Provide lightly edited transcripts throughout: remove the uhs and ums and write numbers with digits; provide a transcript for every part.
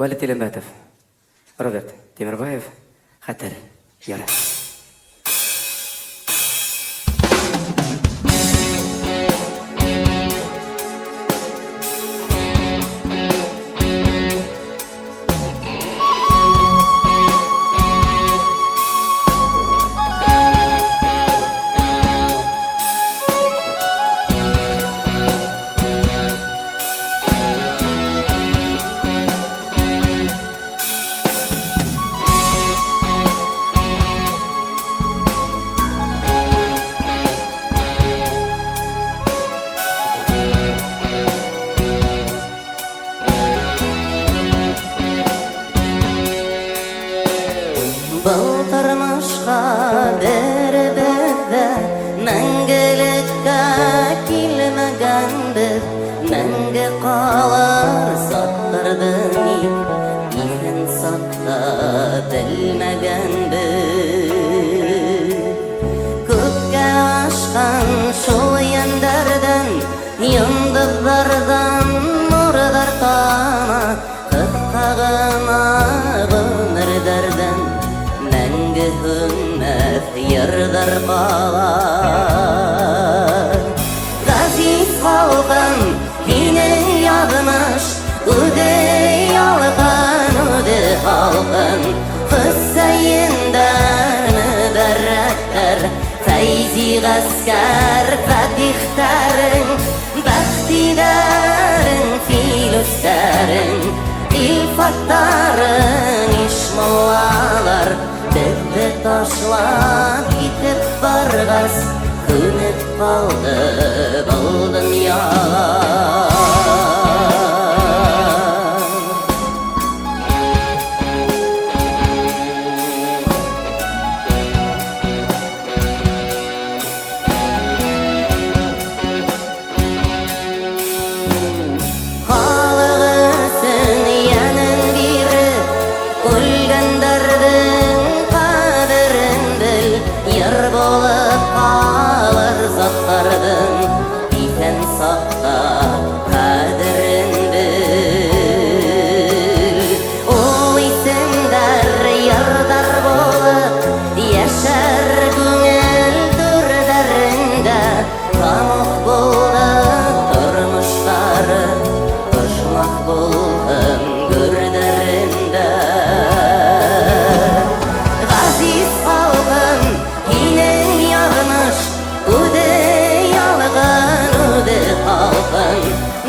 Валид Телембатов, Роберт Темирбаев, Хатер, Яра. Былтырмышқа бәрібірді мәңгілікке келмегенбіз, мәңгі қалар саттырдың икін сатта білмегенбіз. Көкке ашқан шол ендерден, йындыздардан нұрдар тама, қысқағына ғұмырдардан мәңгі хүммәс ердар қалар. Ғазиз халқым, менің ядымыш, үдей алған үді халқым, Хүсейіндер мүбәрәктер, Фәйзи ғаскар фәтихтәрің, бәқтидәрің, филүстәрің, илфаттарың, ишмоллалар, бізді ташлап кетіп барғас, көніп қалды бұл дүнияға.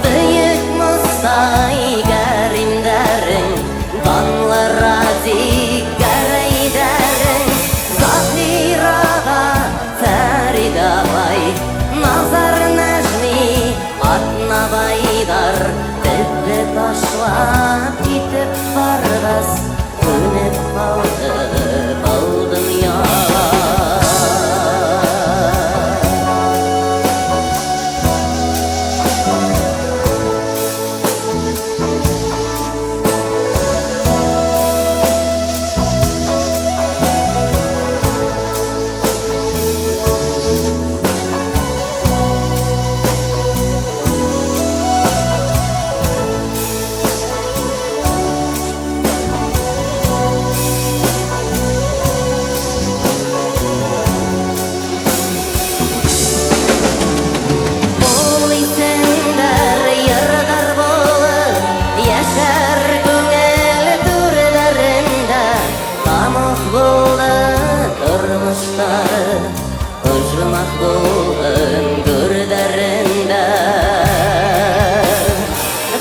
Büyük Mustay gerinderin, Banlı Razi gereyderin, Zahiraga Ferida Bay, Nazar Necmi Atnabaydar, Bizdi taşlap gitip bargas, Könüp kaldı bu dünya.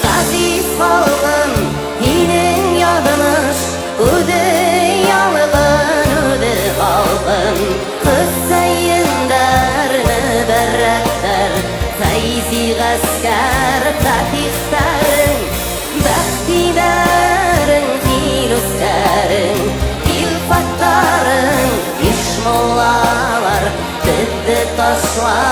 Ғазиз халқым, менің ядымыш, үдей алған үді халқым, Хүсейіндер мүбәрәктер, Фәйзи ғаскар фәтихтәрің, бәқтидәрің, филүстәрің, илфаттарың, ишмоллалар, бізді ташлап